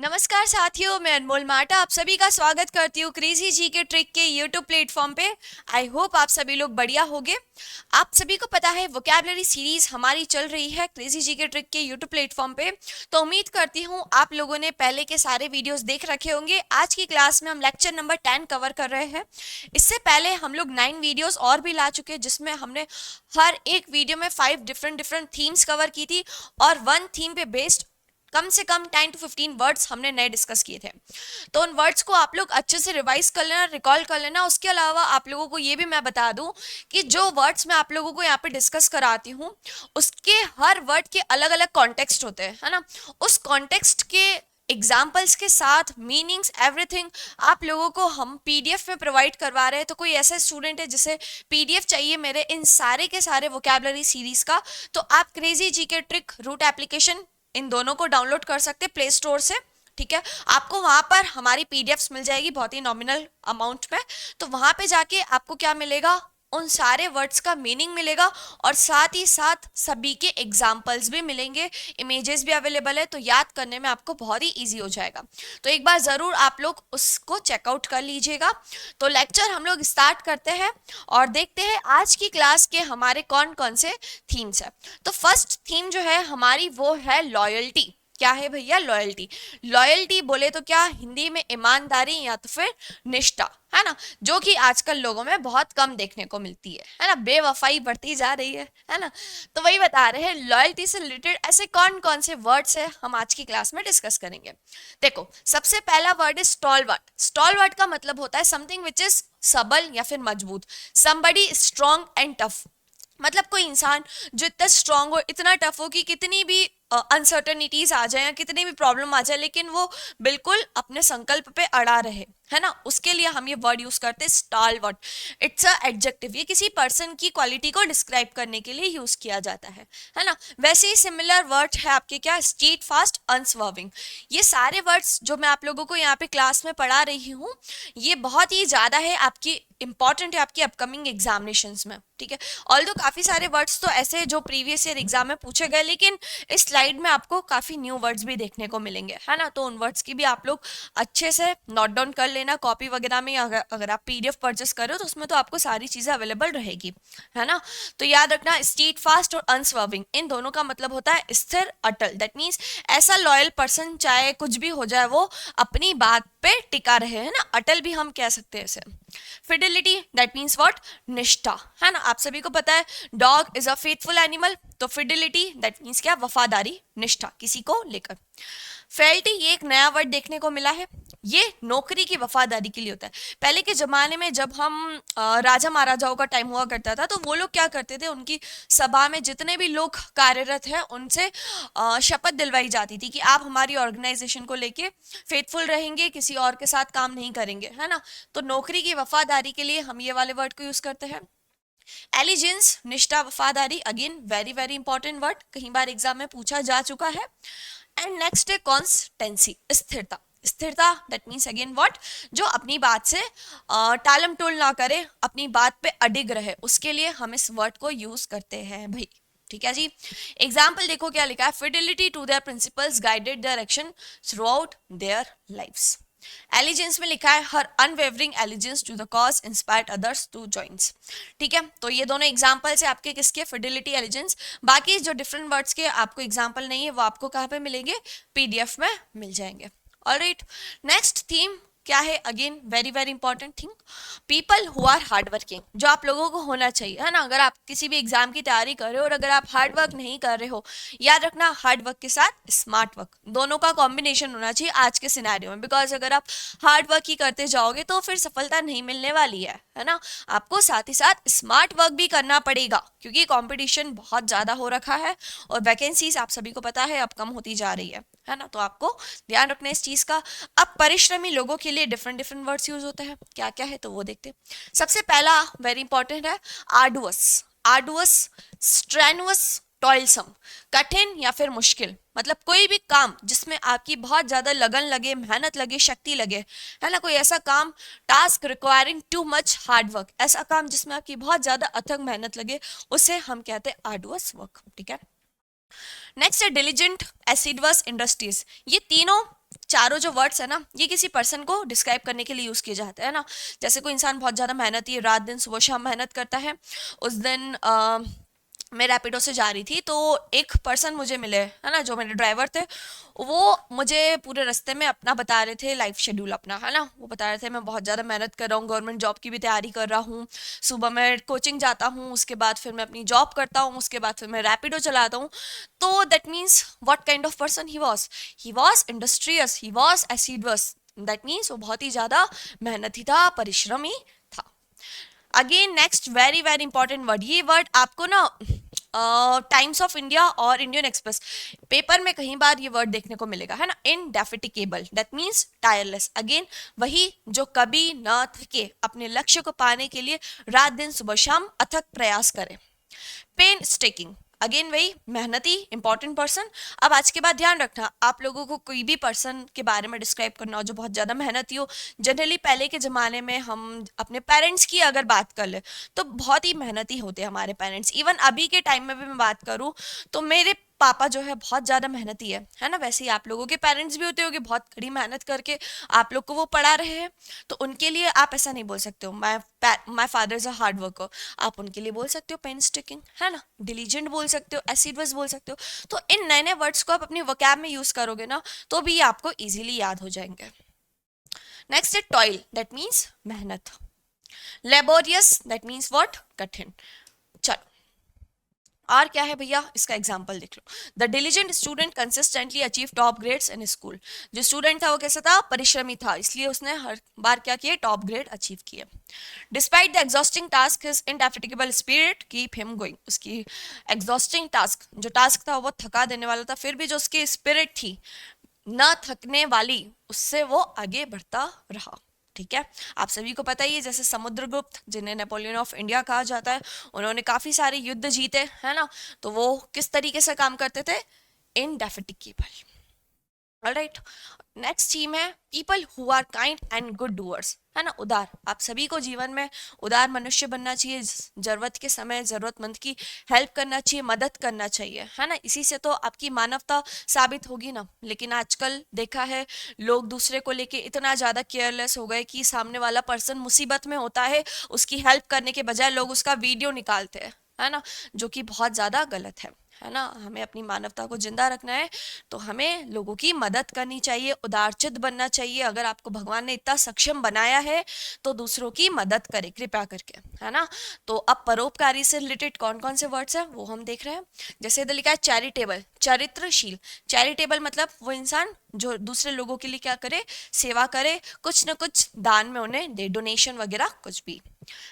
नमस्कार साथियों, मैं अनमोल माटा आप सभी का स्वागत करती हूँ क्रेजी जी के ट्रिक के यूट्यूब प्लेटफॉर्म पे। आई होप आप सभी लोग बढ़िया होंगे। आप सभी को पता है वोकैबुलरी सीरीज हमारी चल रही है क्रेजी जी के ट्रिक के यूट्यूब प्लेटफॉर्म पे। तो उम्मीद करती हूँ आप लोगों ने पहले के सारे वीडियोस देख रखे होंगे। आज की क्लास में हम लेक्चर नंबर 10 कवर कर रहे हैं। इससे पहले हम लोग 9 वीडियोस और भी ला चुके हैं, जिसमें हमने हर एक वीडियो में 5 डिफरेंट डिफरेंट थीम्स कवर की थी और वन थीम पे बेस्ड कम से कम 10 to 15 वर्ड्स हमने नए डिस्कस किए थे। तो उन वर्ड्स को आप लोग अच्छे से रिवाइज कर लेना, रिकॉल कर लेना। उसके अलावा आप लोगों को ये भी मैं बता दूं कि जो वर्ड्स मैं आप लोगों को यहाँ पे डिस्कस कराती हूँ उसके हर वर्ड के अलग अलग कॉन्टेक्स्ट होते हैं, है ना। उस कॉन्टेक्स्ट के एग्जाम्पल्स के साथ मीनिंग्स एवरीथिंग आप लोगों को हम पीडीएफ में प्रोवाइड करवा रहे हैं। तो कोई ऐसा स्टूडेंट है जिसे पीडीएफ चाहिए मेरे इन सारे के सारे वोकैबुलरी सीरीज का, तो आप क्रेजी जी के ट्रिक रूट एप्लीकेशन इन दोनों को डाउनलोड कर सकते हैं प्ले स्टोर से। ठीक है, आपको वहां पर हमारी पीडीएफ्स मिल जाएगी बहुत ही नॉमिनल अमाउंट में। तो वहां पे जाके आपको क्या मिलेगा, उन सारे वर्ड्स का मीनिंग मिलेगा और साथ ही साथ सभी के एग्जाम्पल्स भी मिलेंगे, इमेजेस भी अवेलेबल है। तो याद करने में आपको बहुत ही इजी हो जाएगा। तो एक बार ज़रूर आप लोग उसको चेकआउट कर लीजिएगा। तो लेक्चर हम लोग स्टार्ट करते हैं और देखते हैं आज की क्लास के हमारे कौन कौन से थीम्स है। तो फर्स्ट थीम जो है हमारी वो है लॉयल्टी। क्या है भैया? लॉयल्टी। लॉयल्टी बोले तो क्या हिंदी में ईमानदारी या तो फिर निष्ठा, है ना, जो कि आजकल लोगों में बहुत कम देखने को मिलती है ना। बेवफाई बढ़ती जा रही है ना। तो वही बता रहे हैं लॉयल्टी से रिलेटेड ऐसे कौन कौन से वर्ड्स है हम आज की क्लास में डिस्कस करेंगे। देखो, सबसे पहला वर्ड है स्टॉलवर्ट। स्टॉलवर्ट का मतलब होता है समथिंग विच इज सबल या फिर मजबूत। समबडी स्ट्रॉन्ग एंड टफ, मतलब कोई इंसान जो इतना स्ट्रांग हो, इतना टफ हो कि कितनी भी अनसर्टनिटीज आ जाए या कितनी भी प्रॉब्लम आ जाए लेकिन वो बिल्कुल अपने संकल्प पे अड़ा रहे, है ना। उसके लिए हम ये वर्ड यूज करते हैं स्टालवर्ट। इट्स अ एडजेक्टिव, ये किसी पर्सन की क्वालिटी को डिस्क्राइब करने के लिए यूज किया जाता है ना। वैसे ही सिमिलर वर्ड है आपके क्या, स्टीड फास्ट, अनस्वर्विंग। ये सारे वर्ड्स जो मैं आप लोगों को यहाँ पे क्लास में पढ़ा रही हूँ ये बहुत ही ज्यादा है आपकी इंपॉर्टेंट है आपकी अपकमिंग एग्जामिनेशंस में। ठीक है, ऑल्दो काफी सारे वर्ड्स तो ऐसे जो प्रीवियस ईयर एग्जाम में पूछे गए, लेकिन इस स्लाइड में आपको काफी न्यू वर्ड्स भी देखने को मिलेंगे, है ना। तो उन वर्ड्स की भी आप लोग अच्छे से नोट डाउन कर लेना कॉपी वगैरह में। अगर आप पीडीएफ परचेस करो तो उसमें तो आपको सारी चीजें अवेलेबल रहेगी, है ना। तो याद रखना स्टीड फास्ट और अनस्वर्विंग इन दोनों का मतलब होता है स्थिर, अटल। दैट मीन्स ऐसा लॉयल पर्सन चाहे कुछ भी हो जाए वो अपनी बात पे टिका रहे, है ना। अटल भी हम कह सकते हैं इसे। फिडिलिटी, दैट मीन्स व्हाट, निष्ठा, है ना। आप सभी को पता है dog is a faithful animal. तो फिडिलिटी दैट मीन्स क्या, वफादारी, निष्ठा किसी को लेकर। फेल्टी, ये एक नया वर्ड देखने को मिला है। ये नौकरी की वफादारी के लिए होता है। पहले के जमाने में जब हम राजा महाराजाओं का टाइम हुआ करता था तो वो लोग क्या करते थे, उनकी सभा में जितने भी लोग कार्यरत हैं उनसे शपथ दिलवाई जाती थी कि आप हमारी ऑर्गेनाइजेशन को लेके फेथफुल रहेंगे, किसी और के साथ काम नहीं करेंगे, है ना। तो नौकरी की वफादारी के लिए हम ये वाले वर्ड को यूज करते हैं। एलिजेंस, निष्ठा, वफादारी, again very very important word, कई बार एग्जाम में पूछा जा चुका है। एंड नेक्स्ट है कॉन्स्टेंसी, स्थिरता। स्थिरता दैट मीन्स अगेन व्हाट, जो अपनी बात से टालम टोल ना करे, अपनी बात पे अडिग रहे, उसके लिए हम इस वर्ड को यूज करते हैं भाई। ठीक है जी। एग्जाम्पल देखो क्या लिखा है, fidelity to their principles guided their action throughout their lives. Allegiance में लिखा है her unwavering allegiance to the cause inspired others to joins. ठीक है, तो ये दोनों एग्जांपल्स है आपके किसके, फिडिलिटी, एलिजेंस। बाकी जो डिफरेंट वर्ड्स के आपको एग्जांपल नहीं है वो आपको कहाँ पे मिलेंगे, पीडीएफ में मिल जाएंगे। ऑलराइट, नेक्स्ट थीम क्या है, again very very important thing, people who are hard working, जो आप लोगों को होना चाहिए, है ना। अगर आप किसी भी एग्जाम की तैयारी कर रहे हो और अगर आप हार्ड वर्क नहीं कर रहे हो, याद रखना हार्ड वर्क के साथ स्मार्ट वर्क दोनों का कॉम्बिनेशन होना चाहिए आज के सिनेरियो में। बिकॉज अगर आप हार्ड वर्क ही करते जाओगे तो फिर सफलता नहीं मिलने वाली है ना। आपको साथ ही साथ स्मार्ट वर्क भी करना पड़ेगा क्योंकि कॉम्पिटिशन बहुत ज्यादा हो रखा है और वैकेंसीज आप सभी को पता है अब कम होती जा रही है ना। तो आपको ध्यान रखना इस चीज का। अब परिश्रमी लोगों के लिए डिफरेंट डिफरेंट वर्ड्स यूज होते हैं, क्या क्या है तो वो देखते हैं। सबसे पहला वेरी इंपॉर्टेंट है आर्डुअस। आर्डुअस, स्ट्रेनुअस, टॉयलसम, कठिन या फिर मुश्किल। मतलब कोई भी काम जिसमें आपकी बहुत ज्यादा लगन लगे, मेहनत लगे, शक्ति लगे, है ना। कोई ऐसा काम, task requiring too much hard work, ऐसा काम जिसमें आपकी बहुत ज्यादा अथक मेहनत लगे, उसे हम कहते हैं आर्डुअस वर्क। ठीक है, नेक्स्ट है डिलीजेंट, एसिडवस, इंडस्ट्रीज। ये तीनों चारों जो वर्ड्स है ना, ये किसी पर्सन को डिस्क्राइब करने के लिए यूज किए जाते हैं ना। जैसे कोई इंसान बहुत ज्यादा मेहनती है, रात दिन सुबह शाम मेहनत करता है। उस दिन मैं रैपिडो से जा रही थी, तो एक पर्सन मुझे मिले, है ना, जो मेरे ड्राइवर थे। वो मुझे पूरे रास्ते में अपना बता रहे थे, लाइफ शेड्यूल अपना, है ना, वो बता रहे थे मैं बहुत ज़्यादा मेहनत कर रहा हूँ, गवर्नमेंट जॉब की भी तैयारी कर रहा हूँ। सुबह मैं कोचिंग जाता हूँ, उसके बाद फिर मैं अपनी जॉब करता हूँ, उसके बाद फिर मैं रैपिडो चलाता हूँ। तो that means what kind of person he was industrious, he was assiduous. That means वो बहुत ही ज़्यादा मेहनती था, परिश्रमी था। Again next very very important word, ये वर्ड आपको ना टाइम्स ऑफ इंडिया और इंडियन एक्सप्रेस पेपर में कहीं बार ये वर्ड देखने को मिलेगा, है ना। इनडेफिटिकेबल, दैट मीन्स टायरलेस। अगेन वही जो कभी न थके, अपने लक्ष्य को पाने के लिए रात दिन सुबह शाम अथक प्रयास करे। पेन स्टेकिंग, अगेन वही मेहनती इंपॉर्टेंट पर्सन। अब आज के बाद ध्यान रखना, आप लोगों को कोई भी पर्सन के बारे में डिस्क्राइब करना हो जो बहुत ज़्यादा मेहनती हो, जनरली पहले के ज़माने में हम अपने पेरेंट्स की अगर बात कर ले तो बहुत ही मेहनती होते हैं हमारे पेरेंट्स। इवन अभी के टाइम में भी मैं बात करूँ तो मेरे पापा जो है बहुत ज़्यादा मेहनती है ना। वैसे ही आप लोगों के पेरेंट्स भी होते होंगे, बहुत कड़ी मेहनत करके आप लोग को वो पढ़ा रहे हैं। तो उनके लिए आप ऐसा नहीं बोल सकते हो my father is a hard worker. आप उनके लिए बोल सकते हो पेन स्टिकिंग, है ना, डिलीजेंट बोल सकते हो, एसिडुअस बोल सकते हो। तो इन नए नए वर्ड्स को आप अपनी वोकैब में यूज करोगे ना, तो भी ये आपको इजीली याद हो जाएंगे। नेक्स्ट है टॉयल, दैट मीन्स मेहनत। लेबोरियस, दैट मीन्स व्हाट, कठिन। चलो और क्या है भैया, इसका एग्जाम्पल देख लो। The diligent student consistently achieve top grades in school. जो स्टूडेंट था वो कैसा था, परिश्रमी था, इसलिए उसने हर बार क्या किए, टॉप ग्रेड अचीव किए। Despite the exhausting task his indefatigable spirit keep him going. उसकी एग्जॉस्टिंग टास्क, जो टास्क था वो थका देने वाला था, फिर भी जो उसकी स्पिरिट थी न थकने वाली, उससे वो आगे बढ़ता रहा। ठीक है, आप सभी को पता ही है, जैसे समुद्रगुप्त जिन्हें नेपोलियन ऑफ इंडिया कहा जाता है, उन्होंने काफी सारे युद्ध जीते, है ना। तो वो किस तरीके से काम करते थे, इनडेफिटिगेबल। ऑलराइट, नेक्स्ट थीम है people who are kind and good doers, है ना, उदार। आप सभी को जीवन में उदार मनुष्य बनना चाहिए, जरूरत के समय जरूरतमंद की हेल्प करना चाहिए, मदद करना चाहिए, है ना। इसी से तो आपकी मानवता साबित होगी ना। लेकिन आजकल देखा है, लोग दूसरे को लेके इतना ज्यादा केयरलेस हो गए कि सामने वाला पर्सन मुसीबत में होता है, उसकी हेल्प करने के बजाय लोग उसका वीडियो निकालते हैं, है ना, जो कि बहुत ज्यादा गलत है ना। हमें अपनी मानवता को जिंदा रखना है, तो हमें लोगों की मदद करनी चाहिए, उदारचित बनना चाहिए। अगर आपको भगवान ने इतना सक्षम बनाया है तो दूसरों की मदद करें कृपया करके, है ना। तो अब परोपकारी से रिलेटेड कौन कौन से वर्ड्स हैं वो हम देख रहे हैं। जैसे इधर लिखा है चैरिटेबल, चरित्रशील। चैरिटेबल मतलब वो इंसान जो दूसरे लोगों के लिए क्या करे, सेवा करे, कुछ न कुछ दान में उन्हें दे, डोनेशन वगैरह कुछ भी।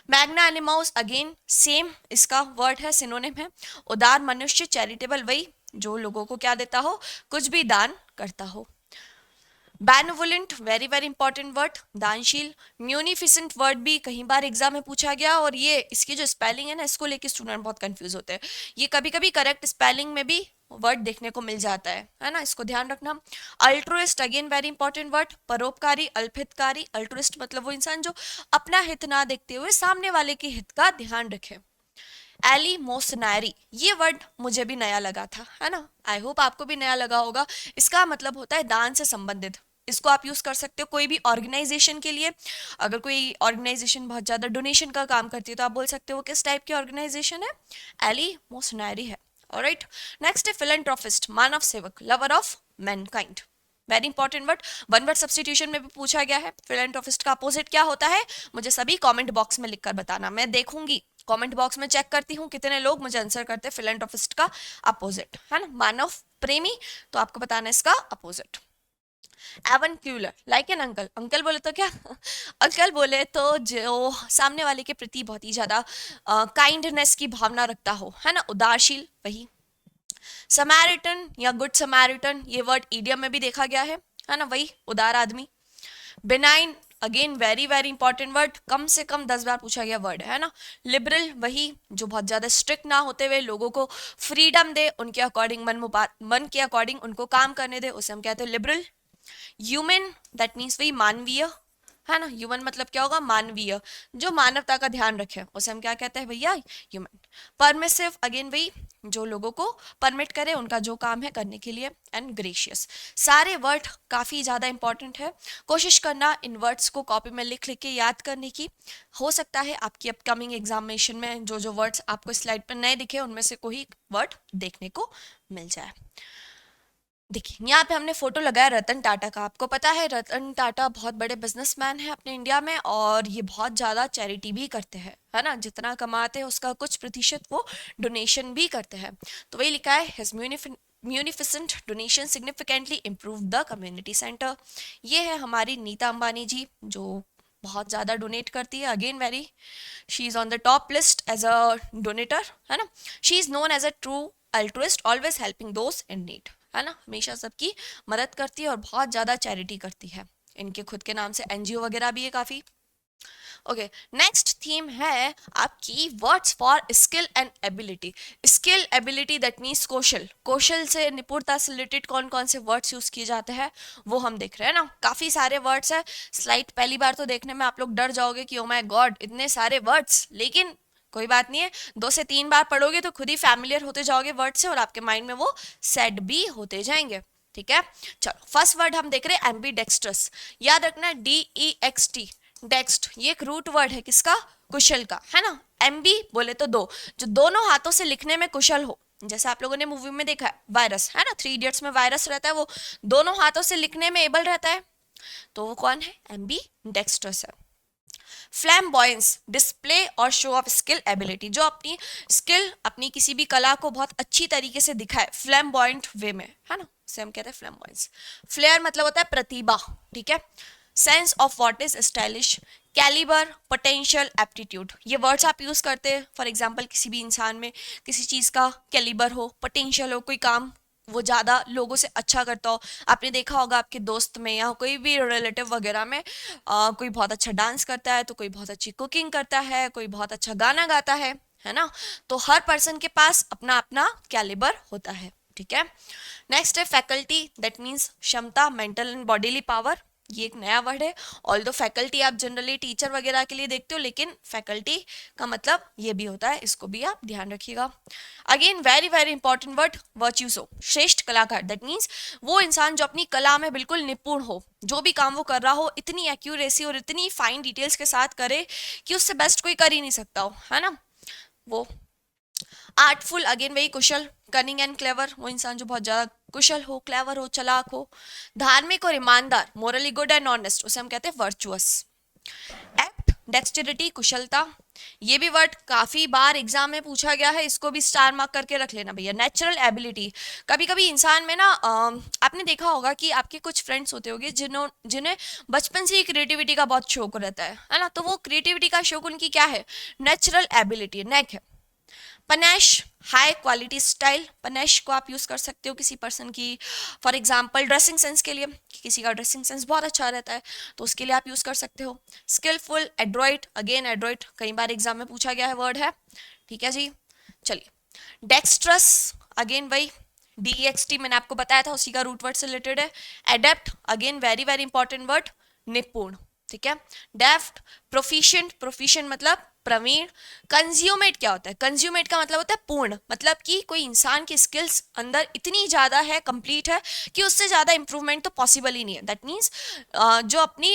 मैग्ना एनिमोस, अगेन सेम इसका वर्ड है, सिनोनिम है। उदार मनुष्य, चैरिटेबल वही जो लोगों को क्या देता हो, कुछ भी दान करता हो। Benevolent, very very important word, दानशील। म्यूनिफिसेंट वर्ड भी कहीं बार एग्जाम में पूछा गया, और ये इसकी जो स्पेलिंग है ना, इसको लेके स्टूडेंट बहुत कंफ्यूज होते हैं। ये कभी कभी करेक्ट स्पेलिंग में भी वर्ड देखने को मिल जाता है ना, इसको ध्यान रखना। Altruist, again very important word, परोपकारी, अल्पहितकारी। अल्ट्रुइस्ट मतलब वो इंसान जो अपना हित ना देखते हुए सामने वाले के हित का ध्यान रखे। एलिमोसनरी, ये वर्ड मुझे भी नया लगा था, है ना, आई होप आपको भी नया लगा होगा। इसका मतलब होता है दान से संबंधित। इसको आप यूज कर सकते हो कोई भी ऑर्गेनाइजेशन के लिए। अगर कोई ऑर्गेनाइजेशन बहुत ज्यादा डोनेशन का काम करती है तो आप बोल सकते हो किस टाइप की ऑर्गेनाइजेशन है, एलिमोसनरी है। ऑलराइट, नेक्स्ट है फिलैंथ्रोपिस्ट, मानव सेवक, lover of Mankind. Very important word, one word substitution में भी पूछा गया है। फिलैंथ्रोपिस्ट का अपोजिट क्या होता है, मुझे सभी कमेंट बॉक्स में लिखकर बताना, मैं देखूंगी कमेंट बॉक्स में, चेक करती हूँ कितने लोग मुझे आंसर करते हैं फिलैंथ्रोपिस्ट का अपोजिट, है ना, मानव प्रेमी। तो आपको बताना है इसका opposite. Avuncular, like an uncle, uncle बोले तो क्या अंकल बोले तो जो सामने वाले के प्रति बहुत ही ज्यादा काइंडनेस की भावना रखता हो, है ना, उदारशील वही। समैरिटन या गुड समैरिटन, ये वर्ड ईडियम में भी देखा गया है ना, वही उदार आदमी। Benign, again very very important word, कम से कम 10 बार पूछा गया वर्ड है ना। लिबरल, वही जो बहुत ज्यादा स्ट्रिक्ट ना होते हुए लोगों को फ्रीडम दे, उनके अकॉर्डिंग मन के अकॉर्डिंग उनको काम करने दे, उसे हम कहते हैं लिबरल। ह्यूमन, दैट मीन्स वही मानवीय। है ना। ह्यूमन मतलब क्या होगा, मानवीय, जो मानवता का ध्यान रखे, उसे हम क्या कहते हैं भैया, ह्यूमन। परमिसिव, अगेन वही, जो लोगों को परमिट करे उनका जो काम है करने के लिए। एंड ग्रेशियस, सारे वर्ड काफ़ी ज़्यादा इंपॉर्टेंट है। कोशिश करना इन वर्ड्स को कॉपी में लिख लिख के याद करने की। हो सकता है आपकी अपकमिंग एग्जामिनेशन में जो जो वर्ड्स आपको स्लाइड पर नए दिखे उनमें से कोई वर्ड देखने को मिल जाए। देखिए यहाँ पे हमने फोटो लगाया रतन टाटा का। आपको पता है रतन टाटा बहुत बड़े बिजनेसमैन हैं अपने इंडिया में, और ये बहुत ज़्यादा चैरिटी भी करते हैं, है ना। जितना कमाते हैं उसका कुछ प्रतिशत वो डोनेशन भी करते हैं। तो वही लिखा है, his munificent donation significantly improve the community centre. ये है हमारी नीता अंबानी जी, जो बहुत ज़्यादा डोनेट करती है। Again very, she is on the top list as a donator, है ना। She is known as a true altruist, always helping those in need, है ना। हमेशा सबकी मदद करती है और बहुत ज़्यादा चैरिटी करती है। इनके खुद के नाम से एनजीओ वगैरह भी है काफ़ी। ओके, नेक्स्ट थीम है आपकी words for skill and ability. Skill ability that means कौशल, कौशल से निपुणता से रिलेटेड कौन कौन से वर्ड्स यूज किए जाते हैं वो हम देख रहे हैं ना। काफी सारे वर्ड्स है। स्लाइड पहली बार तो देखने में आप लोग डर जाओगे कि ओ माय गॉड इतने सारे वर्ड्स, लेकिन कोई बात नहीं है, 2 से 3 बार पढ़ोगे तो खुद ही फैमिलियर होते जाओगे वर्ड से और आपके माइंड में वो सेट भी होते जाएंगे। ठीक है, चलो फर्स्ट वर्ड हम देख रहे हैं एम्बी डेक्स्ट्रस। याद रखना DEXT, डेक्स्ट, ये एक रूट वर्ड है किसका, कुशल का, है ना। एमबी बोले तो दो, जो दोनों हाथों से लिखने में कुशल हो। जैसे आप लोगों ने मूवी में देखा है वायरस, है ना, 3 इडियट्स में वायरस रहता है, वो दोनों हाथों से लिखने में एबल रहता है, तो वो कौन है, एमबी डेक्स्ट्रस है। फ्लैम्बॉयंस, डिस्प्ले और शो ऑफ स्किल एबिलिटी, जो अपनी स्किल, अपनी किसी भी कला को बहुत अच्छी तरीके से दिखाए फ्लैम्बॉयंट वे में, है ना, उसे हम कहते हैं फ्लैम्बॉयंस। फ्लेयर मतलब होता है प्रतिभा, ठीक है। Sense of what is stylish, calibre, potential, aptitude, ये वर्ड्स आप यूज करते हैं। फॉर एग्जांपल किसी भी इंसान में किसी चीज का कैलिबर हो, पोटेंशियल हो, कोई काम वो ज़्यादा लोगों से अच्छा करता हो। आपने देखा होगा आपके दोस्त में या कोई भी रिलेटिव वगैरह में कोई बहुत अच्छा डांस करता है, तो कोई बहुत अच्छी कुकिंग करता है, कोई बहुत अच्छा गाना गाता है ना। तो हर पर्सन के पास अपना अपना कैलिबर होता है, ठीक है। नेक्स्ट है फैकल्टी, दैट मीन्स क्षमता, मेंटल एंड बॉडीली पावर, ये एक नया वर्ड है। ऑल दो फैकल्टी आप जनरली टीचर वगैरह के लिए देखते हो, लेकिन फैकल्टी का मतलब ये भी होता है, इसको भी आप ध्यान रखिएगा। Again very very important word virtuoso, श्रेष्ठ कलाकार, दैट मीन्स वो इंसान जो अपनी कला में बिल्कुल निपुण हो, जो भी काम वो कर रहा हो इतनी एक्यूरेसी और इतनी फाइन डिटेल्स के साथ करे कि उससे बेस्ट कोई कर ही नहीं सकता हो, है ना वो। आर्टफुल, अगेन वही कुशल, कनिंग एंड क्लेवर, वो इंसान जो बहुत ज्यादा कुशल हो, क्लेवर हो, चलाक हो। धार्मिक और ईमानदार, मोरली गुड एंड ऑनेस्ट, उसे हम कहते हैं वर्चुअस। एक्ट, डेक्सटेरिटी, कुशलता, ये भी वर्ड काफी बार एग्जाम में पूछा गया है, इसको भी स्टार मार्क करके रख लेना भैया। नेचुरल एबिलिटी, कभी कभी इंसान में ना आपने देखा होगा कि आपके कुछ फ्रेंड्स होते होंगे जिन्हें बचपन से ही क्रिएटिविटी का बहुत शौक रहता है ना। तो वो क्रिएटिविटी का शौक उनकी क्या है, नेचुरल एबिलिटी, नेक है। पनैश, हाई क्वालिटी स्टाइल, पनैश को आप यूज कर सकते हो किसी पर्सन की, फॉर एग्जांपल ड्रेसिंग सेंस के लिए, कि किसी का ड्रेसिंग सेंस बहुत अच्छा रहता है तो उसके लिए आप यूज कर सकते हो। स्किलफुल, एड्रॉइट, अगेन एड्रॉइट कई बार एग्जाम में पूछा गया है वर्ड है, ठीक है जी। चलिए डेक्स्ट्रस, अगेन वही DEXT मैंने आपको बताया था, उसी का रूट वर्ड से रिलेटेड है। Adept, again very very important word, निपुण, ठीक है। डेफ्ट, प्रोफिशिएंट, प्रोफिशिएंट मतलब प्रवीण। कंज्यूमेट क्या होता है, कंज्यूमेट का मतलब होता है पूर्ण, मतलब कि कोई इंसान की स्किल्स अंदर इतनी ज़्यादा है, कंप्लीट है, कि उससे ज़्यादा इंप्रूवमेंट तो पॉसिबल ही नहीं है। दैट मीन्स जो अपनी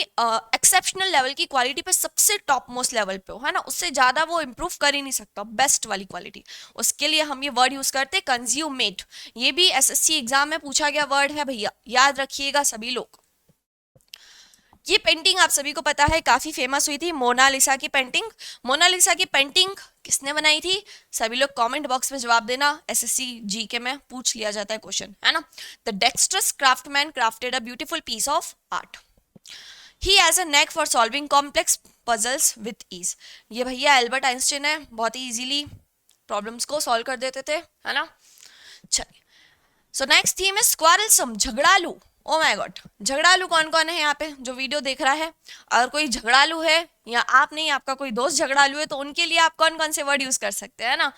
एक्सेप्शनल लेवल की क्वालिटी पे सबसे टॉप मोस्ट लेवल पे हो, है ना, उससे ज़्यादा वो इंप्रूव कर ही नहीं सकता, बेस्ट वाली क्वालिटी। उसके लिए हम ये वर्ड यूज़ करते हैं कंज्यूमेट। ये भी SSC एग्जाम में पूछा गया वर्ड है भैया, याद रखिएगा सभी लोग। ये पेंटिंग आप सभी को पता है काफी फेमस हुई थी, मोनालिसा की पेंटिंग। मोनालिसा की पेंटिंग किसने बनाई थी, सभी लोग कमेंट बॉक्स में जवाब देना, SSC GK में पूछ लिया जाता है क्वेश्चन, है ना। The dextrous craftsman crafted a beautiful piece of art, he has a knack for solving complex puzzles with ease. ये भैया एल्बर्ट आइंस्टीन है, बहुत ही इजीली प्रॉब्लम्स को सॉल्व कर देते थे, है ना। चलिए, सो नेक्स्ट थीम है स्क्वारलसम, झगड़ालू। ओ माय गॉड, झगड़ालू कौन कौन है यहाँ पे जो वीडियो देख रहा है? अगर कोई झगड़ालू है या आप नहीं, आपका कोई दोस्त झगड़ालू है, तो उनके लिए आप कौन कौन से वर्ड यूज कर सकते हैं ना।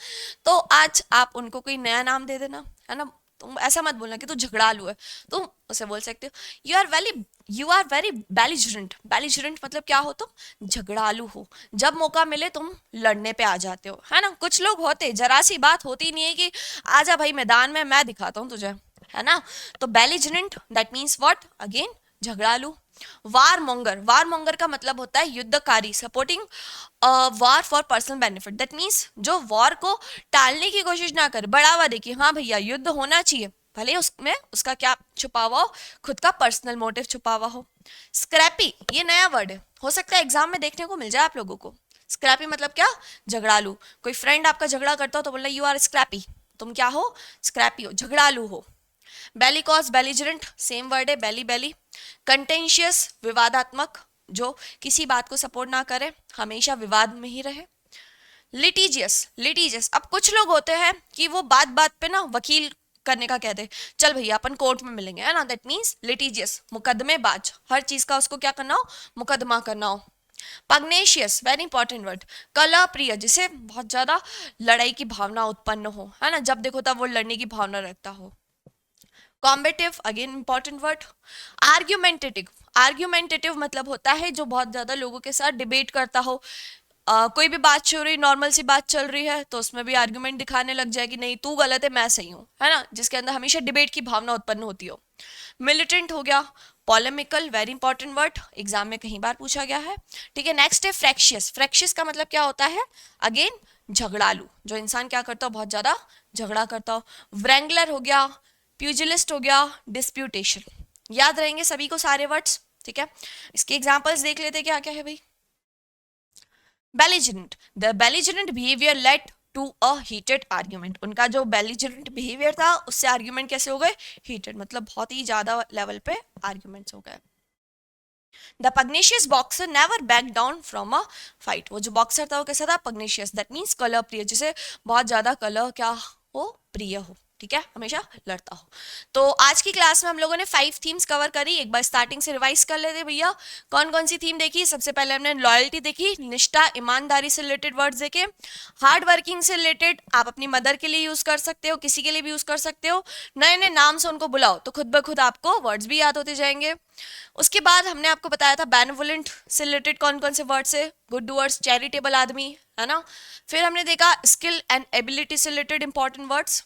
तो आज आप उनको कोई नया नाम दे देना, है ना। तुम ऐसा मत बोलना कि तू झगड़ालू है, तुम उसे बोल सकते हो you are very belligerent. Belligerent मतलब क्या हो? तुम झगड़ालू हो, जब मौका मिले तुम लड़ने पे आ जाते हो, है ना। कुछ लोग होते, जरा सी बात होती नहीं है कि आजा भाई मैदान में, मैं दिखाता हूँ तुझे, है ना। तो belligerent that means what? Again झगड़ालू। वार मोंगर का मतलब होता है युद्धकारी, supporting war for personal benefit. That means जो वॉर को टालने की कोशिश ना करे, बढ़ावा दे कि हाँ भैया युद्ध होना चाहिए, भले उसमें उसका क्या छुपा हुआ हो, खुद का पर्सनल मोटिव छुपा हुआ हो। स्क्रैपी, ये नया वर्ड है, हो सकता है एग्जाम में देखने को मिल जाए आप लोगों को। स्क्रैपी मतलब क्या? झगड़ालू। कोई फ्रेंड आपका झगड़ा करता हो तो बोलना यू आर स्क्रैपी, तुम क्या हो? स्क्रैपी हो, झगड़ालू हो। बेलिकॉस, बेलिजरेंट सेम वर्ड है, बेली बेली। कंटेंशियस, विवादात्मक, जो किसी बात को सपोर्ट ना करे, हमेशा विवाद में ही रहे। लिटिजियस, लिटिजियस, अब कुछ लोग होते हैं कि वो बात बात पे ना वकील करने का कहते हैं, चल भैया अपन कोर्ट में मिलेंगे, है ना। दैट मीन्स लिटिजियस, मुकदमेबाज, हर चीज का उसको क्या करना हो? मुकदमा करना हो। पग्नेशियस, वेरी इंपॉर्टेंट वर्ड। कलह प्रिय, जिसे बहुत ज्यादा लड़ाई की भावना उत्पन्न हो, है ना, जब देखो तब वो लड़ने की भावना रखता हो। Combative, again important word. Argumentative, argumentative मतलब होता है जो बहुत ज्यादा लोगों के साथ डिबेट करता हो। कोई भी बात चल रही, नॉर्मल सी बात चल रही है, तो उसमें भी आर्ग्यूमेंट दिखाने लग जाए कि नहीं तू गलत है मैं सही हूँ, है ना, जिसके अंदर हमेशा डिबेट की भावना उत्पन्न होती हो। मिलिटेंट हो गया। पॉलेमिकल, वेरी इंपॉर्टेंट वर्ड, एग्जाम में कई बार पूछा गया है। ठीक है, नेक्स्ट है फ्रैक्शियस। फ्रैक्शियस का मतलब क्या होता है? अगेन झगड़ालू, जो इंसान क्या करता हो? बहुत ज्यादा झगड़ा करता हो। व्रैंगलर हो गया, प्यूजिलिस्ट हो गया, डिस्प्यूटेशन। याद रहेंगे सभी को सारे वर्ड्स, ठीक है। इसके एग्जाम्पल्स देख लेते क्या क्या है भाई। Belligerent, the belligerent behaviour led to a heated argument. उनका जो बेलिजरेंट बिहेवियर था उससे आर्ग्यूमेंट कैसे हो गए? हीटेड, मतलब बहुत ही ज्यादा लेवल पे आर्ग्यूमेंट्स हो गए। The पग्नेशियस boxer never back down from a fight. वो जो बॉक्सर था वो कैसा था? पग्नेशियस, दैट मीन्स कलह प्रिय, जिसे बहुत ज्यादा कलह क्या हो? प्रिय हो, ठीक है, हमेशा लड़ता हो। तो आज की क्लास में हम लोगों ने 5 थीम्स कवर करी। एक बार स्टार्टिंग से रिवाइज कर लेते भैया। कौन कौन सी थीम देखी? सबसे पहले हमने लॉयल्टी देखी, निष्ठा, ईमानदारी से रिलेटेड वर्ड्स देखे। हार्ड वर्किंग से रिलेटेड आप अपनी मदर के लिए यूज कर सकते हो, किसी के लिए भी यूज कर सकते हो। नए नए नाम से उनको बुलाओ तो खुद ब खुद आपको वर्ड्स भी याद होते जाएंगे। उसके बाद हमने आपको बताया था बेनेवोलेंट से रिलेटेड कौन कौन से वर्ड्स है, गुड डूअर्स, चैरिटेबल आदमी, है ना। फिर हमने देखा स्किल एंड एबिलिटी से रिलेटेड इंपॉर्टेंट वर्ड्स।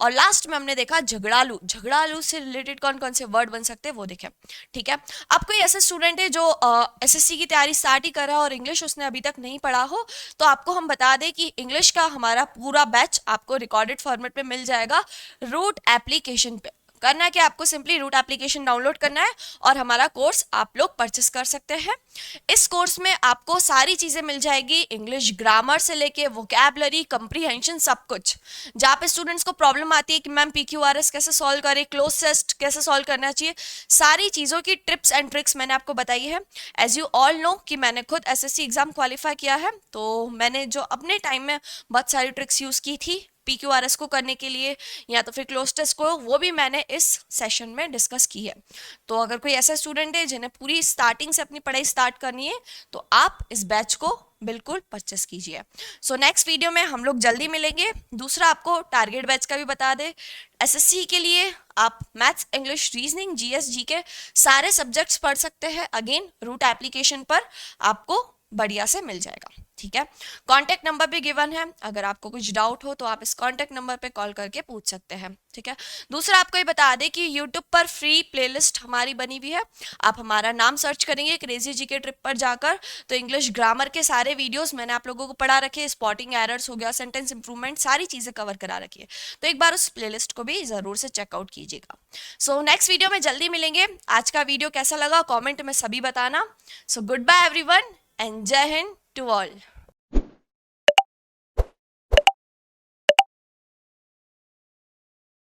और लास्ट में हमने देखा झगड़ालू, झगड़ालू से रिलेटेड कौन कौन से वर्ड बन सकते हैं वो देखे, ठीक है। अब कोई ऐसा स्टूडेंट है जो एसएससी की तैयारी स्टार्ट ही कर रहा है और इंग्लिश उसने अभी तक नहीं पढ़ा हो, तो आपको हम बता दें कि इंग्लिश का हमारा पूरा बैच आपको रिकॉर्डेड फॉर्मेट में मिल जाएगा रूट एप्लीकेशन पे। करना है कि आपको सिंपली रूट एप्लीकेशन डाउनलोड करना है और हमारा कोर्स आप लोग परचेस कर सकते हैं। इस कोर्स में आपको सारी चीजें मिल जाएगी, इंग्लिश ग्रामर से लेके वोकैबलरी, कंप्रीहेंशन, सब कुछ। जहाँ पे स्टूडेंट्स को प्रॉब्लम आती है कि मैम पीक्यूआरएस कैसे सॉल्व करें, क्लोज टेस्ट कैसे सॉल्व करना चाहिए, सारी चीजों की टिप्स एंड ट्रिक्स मैंने आपको बताई है। एज यू ऑल नो कि मैंने खुद एसएससी एग्जाम क्वालिफाई किया है, तो मैंने जो अपने टाइम में बहुत सारी ट्रिक्स यूज की थी पीक्यूआरएस को करने के लिए या तो फिर क्लोज टेस्ट को, वो भी मैंने इस सेशन में डिस्कस की है। तो अगर कोई ऐसा स्टूडेंट है जिन्हें पूरी स्टार्टिंग से अपनी पढ़ाई स्टार्ट करनी है तो आप इस बैच को बिल्कुल परचेस कीजिए। सो नेक्स्ट वीडियो में हम लोग जल्दी मिलेंगे। दूसरा आपको टारगेट बैच का भी बता दे, एसएससी के लिए आप maths, English, reasoning, GS, GK सारे सब्जेक्ट्स पढ़ सकते हैं। अगेन रूट एप्लीकेशन पर आपको बढ़िया से मिल जाएगा, ठीक है। कॉन्टैक्ट नंबर भी गिवन है, अगर आपको कुछ डाउट हो तो आप इस कॉन्टैक्ट नंबर पे कॉल करके पूछ सकते हैं, ठीक है। दूसरा आपको ये बता दें कि यूट्यूब पर फ्री प्लेलिस्ट हमारी बनी हुई है। आप हमारा नाम सर्च करेंगे क्रेजी जीके ट्रिप पर जाकर तो इंग्लिश ग्रामर के सारे वीडियोस मैंने आप लोगों को पढ़ा रखे, स्पॉटिंग एरर्स हो गया, सेंटेंस इंप्रूवमेंट, सारी चीजें कवर करा रखी है। तो एक बार उस प्लेलिस्ट को भी जरूर से चेकआउट कीजिएगा। सो नेक्स्ट वीडियो में जल्दी मिलेंगे। आज का वीडियो कैसा लगा कॉमेंट में सभी बताना। So goodbye everyone and Jai Hind to all.